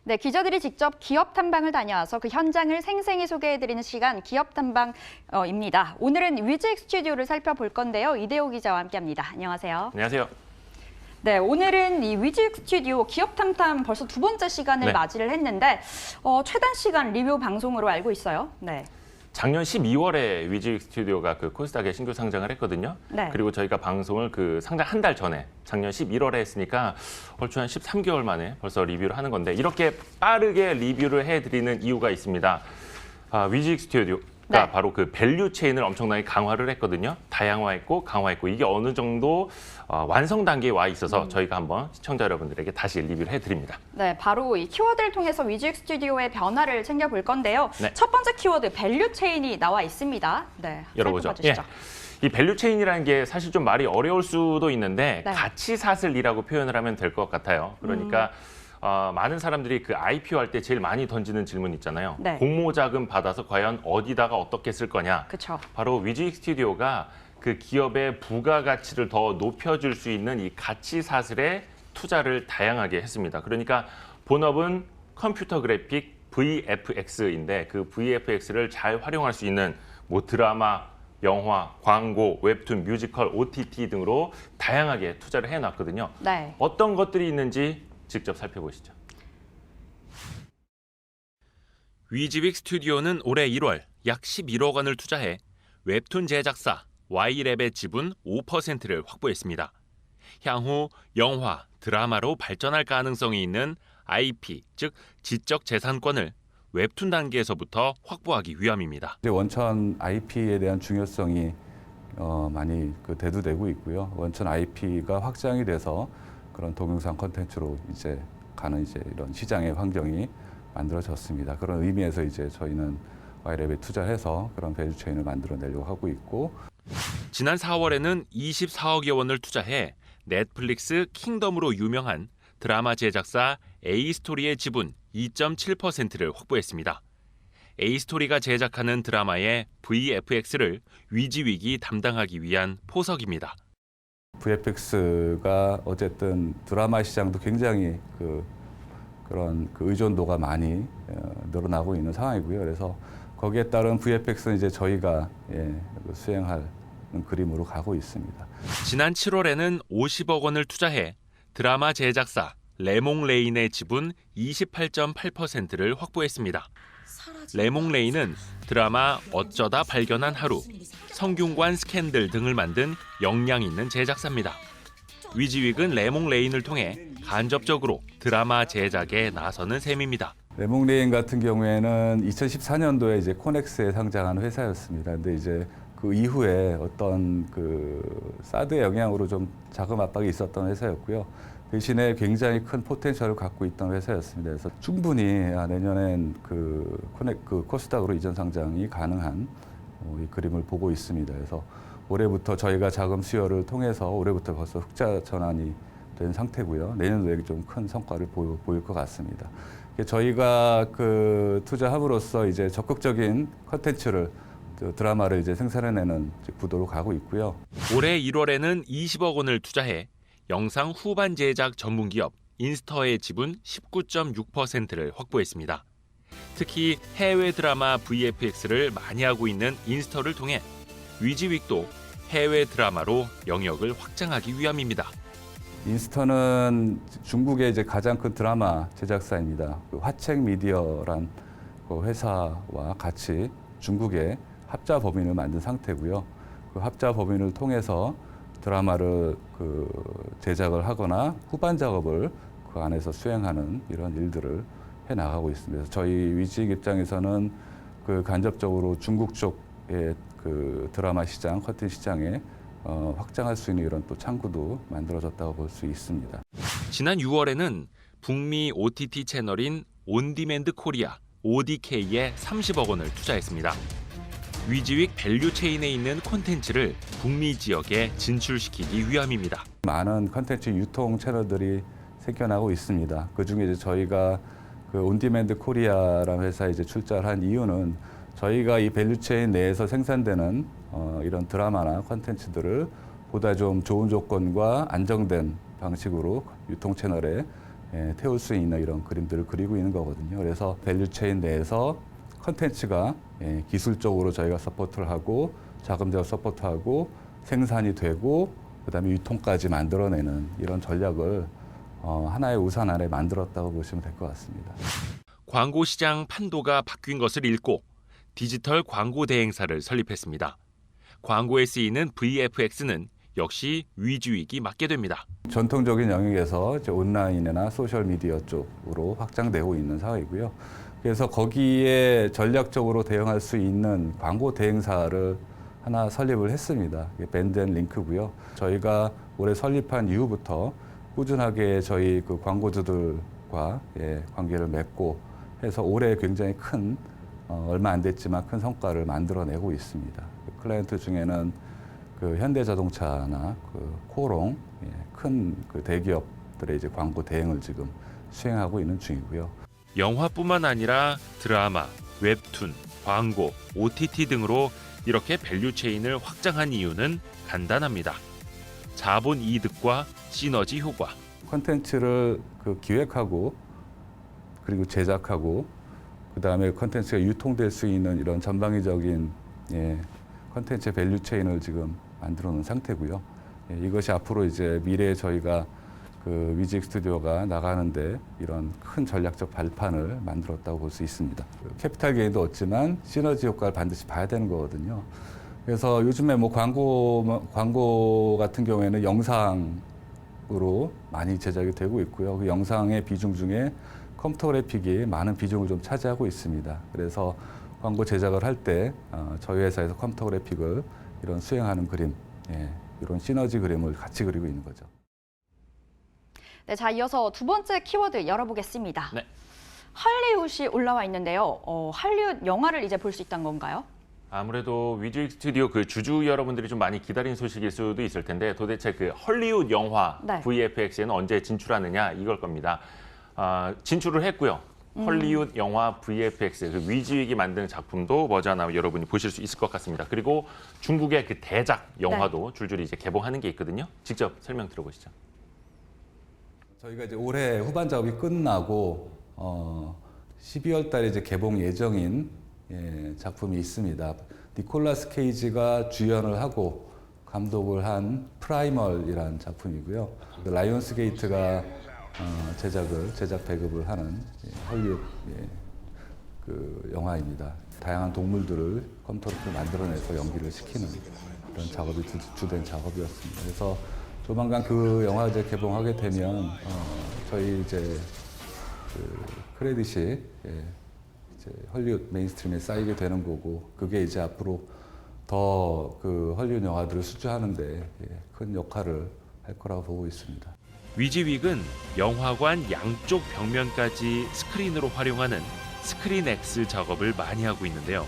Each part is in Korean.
네, 기자들이 직접 기업 탐방을 다녀와서 그 현장을 생생히 소개해드리는 시간 기업 탐방입니다. 오늘은 위즈익 스튜디오를 살펴볼 건데요. 이대호 기자와 함께합니다. 안녕하세요. 안녕하세요. 네, 오늘은 이 위즈익 스튜디오 기업 탐탐 벌써 두 번째 시간을 맞이를 했는데 최단 시간 리뷰 방송으로 알고 있어요. 네. 작년 12월에 위즈익 스튜디오가 그 코스닥에 신규 상장을 했거든요. 네. 그리고 저희가 방송을 그 상장 한 달 전에 작년 11월에 했으니까 얼추 한 13개월 만에 벌써 리뷰를 하는 건데 이렇게 빠르게 리뷰를 해드리는 이유가 있습니다. 위즈익 스튜디오가 바로 그 밸류 체인을 엄청나게 강화를 했거든요. 다양화했고 강화했고 이게 어느 정도 완성 단계에 와 있어서 저희가 한번 시청자 여러분들에게 다시 리뷰를 해드립니다. 네, 바로 이 키워드를 통해서 위즈익 스튜디오의 변화를 챙겨볼 건데요. 네. 첫 번째 키워드 밸류 체인이 나와 있습니다. 네, 열어보죠. 살펴봐 주시죠. 이 밸류 체인이라는 게 사실 좀 말이 어려울 수도 있는데 네. 가치사슬이라고 표현을 하면 될 것 같아요. 그러니까 많은 사람들이 그 IPO 할 때 제일 많이 던지는 질문 있잖아요. 네. 공모 자금 받아서 과연 어디다가 어떻게 쓸 거냐. 그렇죠. 바로 위즈익 스튜디오가 그 기업의 부가가치를 더 높여줄 수 있는 이 가치사슬에 투자를 다양하게 했습니다. 그러니까 본업은 컴퓨터 그래픽 VFX인데 그 VFX를 잘 활용할 수 있는 뭐 드라마, 영화, 광고, 웹툰, 뮤지컬, OTT 등으로 다양하게 투자를 해놨거든요. 네. 어떤 것들이 있는지 직접 살펴보시죠. 위즈익 스튜디오는 올해 1월 약 11억 원을 투자해 웹툰 제작사 Y랩의 지분 5%를 확보했습니다. 향후 영화, 드라마로 발전할 가능성이 있는 IP, 즉 지적 재산권을 웹툰 단계에서부터 확보하기 위함입니다. 이제 원천 IP에 대한 중요성이 많이 대두되고 있고요. 원천 IP가 확장이 돼서 그런 동영상 콘텐츠로 이제 가는 이런 시장의 환경이 만들어졌습니다. 그런 의미에서 이제 저희는 Y랩에 투자해서 그런 밸류 체인을 만들어내려고 하고 있고. 지난 4월에는 24억여 원을 투자해 넷플릭스 킹덤으로 유명한 드라마 제작사 A스토리의 지분 2.7%를 확보했습니다. A스토리가 제작하는 드라마의 VFX를 위즈익이 담당하기 위한 포석입니다. VFX가 어쨌든 드라마 시장도 굉장히 그런 의존도가 많이 늘어나고 있는 상황이고요. 그래서 거기에 따른 VFX는 이제 저희가 수행할 그림으로 가고 있습니다. 지난 7월에는 50억 원을 투자해 드라마 제작사 레몽레인의 지분 28.8%를 확보했습니다. 레몽레인은 드라마 어쩌다 발견한 하루, 성균관 스캔들 등을 만든 역량 있는 제작사입니다. 위즈익은 레몽레인을 통해 간접적으로 드라마 제작에 나서는 셈입니다. 레몽레인 같은 경우에는 2014년도에 이제 코넥스에 상장한 회사였습니다. 근데 이제 그 이후에 어떤 사드의 영향으로 좀 자금 압박이 있었던 회사였고요. 대신에 굉장히 큰 포텐셜을 갖고 있던 회사였습니다. 그래서 충분히 내년엔 코스닥으로 이전 상장이 가능한 이 그림을 보고 있습니다. 그래서 올해부터 저희가 자금 수요를 통해서 올해부터 벌써 흑자 전환이 된 상태고요. 내년도에 좀 큰 성과를 보일 것 같습니다. 저희가 투자함으로써 이제 적극적인 컨텐츠를 드라마를 이제 생산해내는 구도로 가고 있고요. 올해 1월에는 20억 원을 투자해 영상 후반 제작 전문 기업 인스터의 지분 19.6%를 확보했습니다. 특히 해외 드라마 VFX를 많이 하고 있는 인스터를 통해 위즈익도 해외 드라마로 영역을 확장하기 위함입니다. 인스터는 중국의 이제 가장 큰 드라마 제작사입니다. 화책 미디어란 회사와 같이 중국의 합자 법인을 만든 상태고요. 그 합자 법인을 통해서 드라마를 제작을 하거나 후반 작업을 그 안에서 수행하는 이런 일들을 해 나가고 있습니다. 그래서 저희 위즈익 입장에서는 간접적으로 중국 쪽의 드라마 시장, 컨텐츠 시장에 확장할 수 있는 이런 또 창구도 만들어졌다고 볼 수 있습니다. 지난 6월에는 북미 OTT 채널인 온디맨드 코리아 ODK에 30억 원을 투자했습니다. 위즈익 밸류 체인에 있는 콘텐츠를 북미 지역에 진출시키기 위함입니다. 많은 콘텐츠 유통 채널들이 생겨나고 있습니다. 그중에 이제 저희가 온디맨드 코리아라는 회사에 이제 출자를 한 이유는 저희가 이 밸류 체인 내에서 생산되는 이런 드라마나 콘텐츠들을 보다 좀 좋은 조건과 안정된 방식으로 유통 채널에 태울 수 있는 이런 그림들을 그리고 있는 거거든요. 그래서 밸류체인 내에서 컨텐츠가 기술적으로 저희가 서포트를 하고 자금적으로 서포트하고 생산이 되고 그다음에 유통까지 만들어내는 이런 전략을 하나의 우산 아래 만들었다고 보시면 될 것 같습니다. 광고 시장 판도가 바뀐 것을 읽고 디지털 광고 대행사를 설립했습니다. 광고에 쓰이는 VFX는 역시 위즈윅이 맡게 됩니다. 전통적인 영역에서 이제 온라인이나 소셜 미디어 쪽으로 확장되고 있는 상황이고요. 그래서 거기에 전략적으로 대응할 수 있는 광고 대행사를 하나 설립을 했습니다. 밴드앤링크고요. 저희가 올해 설립한 이후부터 꾸준하게 저희 그 광고주들과 관계를 맺고 해서 올해 굉장히 큰 얼마 안 됐지만 큰 성과를 만들어내고 있습니다. 클라이언트 중에는 그 현대자동차나 그 코롱 큰 그 대기업들의 이제 광고 대행을 지금 수행하고 있는 중이고요. 영화뿐만 아니라 드라마, 웹툰, 광고, OTT 등으로 이렇게 밸류체인을 확장한 이유는 간단합니다. 자본 이득과 시너지 효과. 콘텐츠를 그 기획하고 그리고 제작하고 그다음에 콘텐츠가 유통될 수 있는 이런 전방위적인 콘텐츠 밸류체인을 지금 만들어 놓은 상태고요. 이것이 앞으로 이제 미래에 저희가 그 위즈윅 스튜디오가 나가는데 이런 큰 전략적 발판을 만들었다고 볼 수 있습니다. 캐피탈 게인도 얻지만 시너지 효과를 반드시 봐야 되는 거거든요. 그래서 요즘에 뭐 광고 같은 경우에는 영상으로 많이 제작이 되고 있고요. 그 영상의 비중 중에 컴퓨터 그래픽이 많은 비중을 좀 차지하고 있습니다. 그래서 광고 제작을 할 때 저희 회사에서 컴퓨터 그래픽을 이런 수행하는 그림, 이런 시너지 그림을 같이 그리고 있는 거죠. 네, 자 이어서 두 번째 키워드 열어보겠습니다. 네. 할리우드이 올라와 있는데요. 할리우드 영화를 이제 볼 수 있다는 건가요? 아무래도 위즈윅 스튜디오 그 주주 여러분들이 좀 많이 기다린 소식일 수도 있을 텐데 도대체 그 헐리우드 영화 네. VFX에는 언제 진출하느냐 이걸 겁니다. 진출을 했고요. 헐리우드 영화 VFX 그 위즈윅이 만든 작품도 머지않아 여러분이 보실 수 있을 것 같습니다. 그리고 중국의 그 대작 영화도 줄줄이 이제 개봉하는 게 있거든요. 직접 설명 들어보시죠. 저희가 이제 올해 후반 작업이 끝나고 12월 달에 이제 개봉 예정인 작품이 있습니다. 니콜라스 케이지가 주연을 하고 감독을 한 프라이멀이라는 작품이고요. 라이온스 게이트가 제작 배급을 하는 헐리우드 그 영화입니다. 다양한 동물들을 컴퓨터로 만들어내서 연기를 시키는 그런 작업이 주된 작업이었습니다. 그래서 조만간 그 영화 이제 개봉하게 되면 저희 이제 그 크레딧이 이제 헐리우드 메인스트림에 쌓이게 되는 거고 그게 이제 앞으로 더 그 헐리우드 영화들을 수주하는데 큰 역할을 할 거라고 보고 있습니다. 위즈윅은 영화관 양쪽 벽면까지 스크린으로 활용하는 스크린X 작업을 많이 하고 있는데요.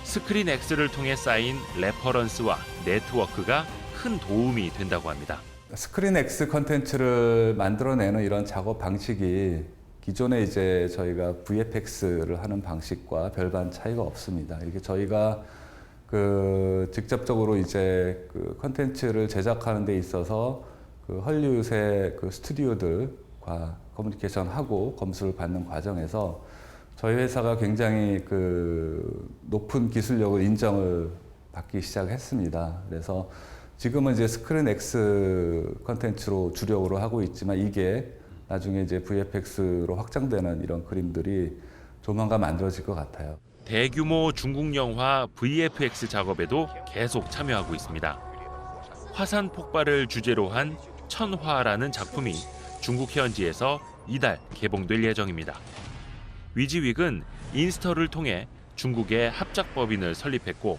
스크린X를 통해 쌓인 레퍼런스와 네트워크가 큰 도움이 된다고 합니다. 스크린X 컨텐츠를 만들어내는 이런 작업 방식이 기존에 이제 저희가 VFX를 하는 방식과 별반 차이가 없습니다. 이게 저희가 그 직접적으로 이제 그 컨텐츠를 제작하는 데 있어서 그 헐리우드의 그 스튜디오들과 커뮤니케이션하고 검수를 받는 과정에서 저희 회사가 굉장히 그 높은 기술력을 인정을 받기 시작했습니다. 그래서 지금은 이제 스크린X 컨텐츠로 주력으로 하고 있지만 이게 나중에 이제 VFX로 확장되는 이런 그림들이 조만간 만들어질 것 같아요. 대규모 중국 영화 VFX 작업에도 계속 참여하고 있습니다. 화산 폭발을 주제로 한 천화라는 작품이 중국 현지에서 이달 개봉될 예정입니다. 위즈윅은 인스터를 통해 중국의 합작법인을 설립했고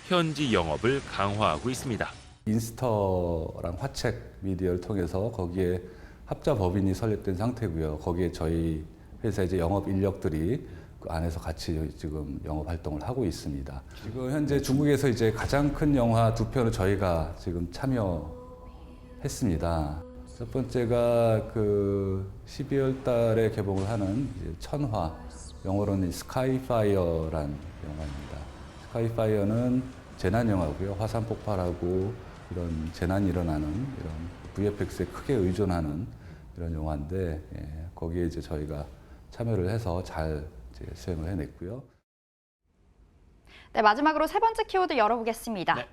현지 영업을 강화하고 있습니다. 인스터랑 화책 미디어를 통해서 거기에 합작법인이 설립된 상태고요. 거기에 저희 회사 이제 영업 인력들이 그 안에서 같이 지금 영업 활동을 하고 있습니다. 지금 현재 중국에서 이제 가장 큰 영화 2편을 저희가 지금 참여했습니다. 첫 번째가 그 12월 달에 개봉을 하는 이제 천화, 영어로는 스카이파이어란 영화입니다. 스카이파이어는 재난 영화고요. 화산 폭발하고 이런 재난이 일어나는 이런 VFX에 크게 의존하는 이런 영화인데 거기에 이제 저희가 참여를 해서 잘 이제 수행을 해냈고요. 네, 마지막으로 세 번째 키워드 열어보겠습니다. 네.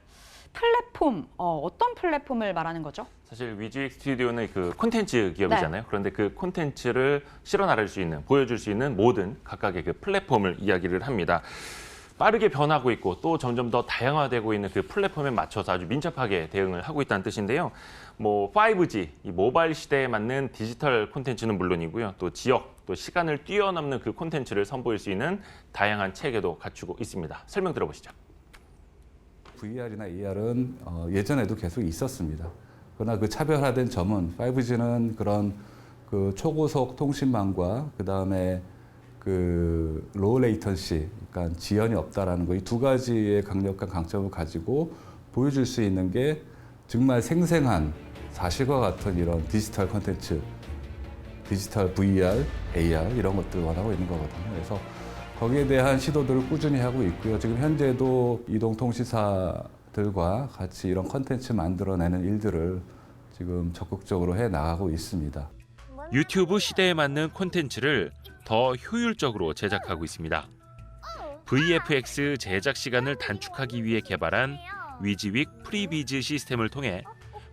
플랫폼, 어떤 플랫폼을 말하는 거죠? 사실 위즈윅 스튜디오는 그 콘텐츠 기업이잖아요. 그런데 그 콘텐츠를 실어 나갈 수 있는, 보여줄 수 있는 모든 각각의 그 플랫폼을 이야기를 합니다. 빠르게 변하고 있고 또 점점 더 다양화되고 있는 그 플랫폼에 맞춰서 아주 민첩하게 대응을 하고 있다는 뜻인데요. 뭐 5G, 이 모바일 시대에 맞는 디지털 콘텐츠는 물론이고요. 또 지역, 또 시간을 뛰어넘는 그 콘텐츠를 선보일 수 있는 다양한 체계도 갖추고 있습니다. 설명 들어보시죠. VR이나 AR은 예전에도 계속 있었습니다. 그러나 그 차별화된 점은 5G는 그런 그 초고속 통신망과 그 다음에 그 로우 레이턴시, 그러니까 지연이 없다라는 거, 이 두 가지의 강력한 강점을 가지고 보여줄 수 있는 게 정말 생생한 사실과 같은 이런 디지털 콘텐츠, 디지털 VR, AR 이런 것들을 원하고 있는 거거든요. 그래서 거기에 대한 시도들을 꾸준히 하고 있고요. 지금 현재도 이동통신사들과 같이 이런 콘텐츠 만들어내는 일들을 지금 적극적으로 해 나가고 있습니다. 유튜브 시대에 맞는 콘텐츠를 더 효율적으로 제작하고 있습니다. VFX 제작 시간을 단축하기 위해 개발한 위즈윅 프리비즈 시스템을 통해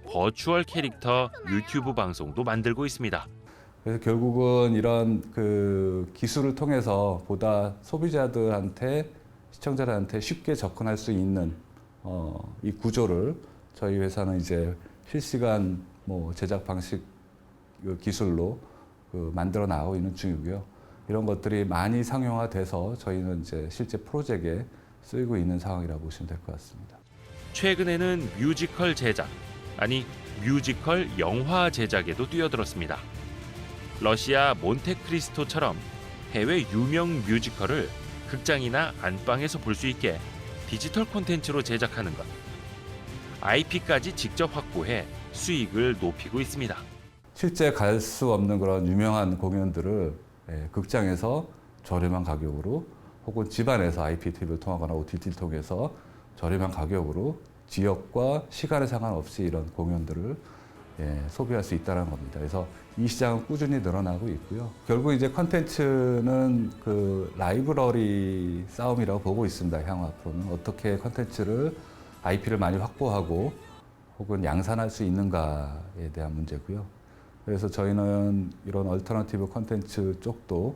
버추얼 캐릭터 유튜브 방송도 만들고 있습니다. 그래서 결국은 이런 그 기술을 통해서 보다 소비자들한테, 시청자들한테 쉽게 접근할 수 있는 이 구조를 저희 회사는 이제 실시간 뭐 제작 방식 기술로 만들어 나가고 있는 중이고요. 이런 것들이 많이 상용화돼서 저희는 이제 실제 프로젝트에 쓰이고 있는 상황이라고 보시면 될 것 같습니다. 최근에는 뮤지컬 제작, 아니 뮤지컬 영화 제작에도 뛰어들었습니다. 러시아 몬테크리스토처럼 해외 유명 뮤지컬을 극장이나 안방에서 볼 수 있게 디지털 콘텐츠로 제작하는 것. IP까지 직접 확보해 수익을 높이고 있습니다. 실제 갈 수 없는 그런 유명한 공연들을 극장에서 저렴한 가격으로 혹은 집안에서 IPTV를 통하거나 OTT를 통해서 저렴한 가격으로 지역과 시간에 상관없이 이런 공연들을 소비할 수 있다는 겁니다. 그래서 이 시장은 꾸준히 늘어나고 있고요. 결국 이제 컨텐츠는 그 라이브러리 싸움이라고 보고 있습니다. 향후 앞으로는 어떻게 컨텐츠를 IP를 많이 확보하고 혹은 양산할 수 있는가에 대한 문제고요. 그래서 저희는 이런 얼터너티브 컨텐츠 쪽도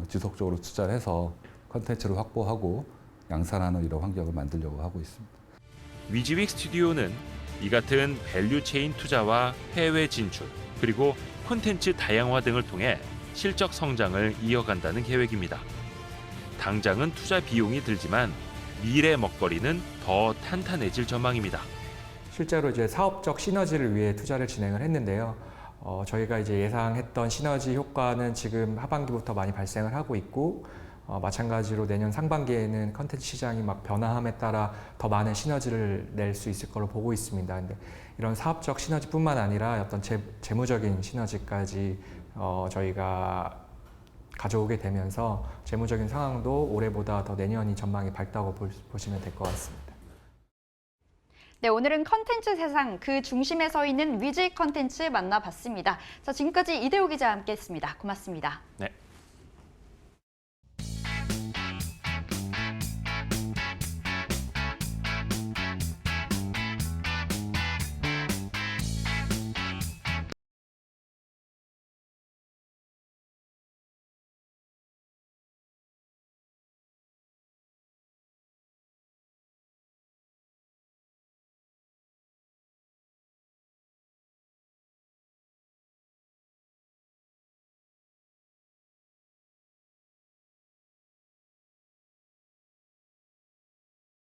지속적으로 투자를 해서 컨텐츠를 확보하고 양산하는 이런 환경을 만들려고 하고 있습니다. 위즈윅 스튜디오는 이 같은 밸류체인 투자와 해외 진출, 그리고 콘텐츠 다양화 등을 통해 실적 성장을 이어간다는 계획입니다. 당장은 투자 비용이 들지만 미래 먹거리는 더 탄탄해질 전망입니다. 실제로 이제 사업적 시너지를 위해 투자를 진행을 했는데요. 저희가 이제 예상했던 시너지 효과는 지금 하반기부터 많이 발생을 하고 있고, 마찬가지로 내년 상반기에는 컨텐츠 시장이 막 변화함에 따라 더 많은 시너지를 낼 수 있을 걸로 보고 있습니다. 근데 이런 사업적 시너지뿐만 아니라 어떤 재무적인 시너지까지 저희가 가져오게 되면서 재무적인 상황도 올해보다 더 내년이 전망이 밝다고 보시면 될 것 같습니다. 네, 오늘은 컨텐츠 세상 그 중심에 서 있는 위즈윅 컨텐츠 만나봤습니다. 자, 지금까지 이대호 기자와 함께했습니다. 고맙습니다. 네.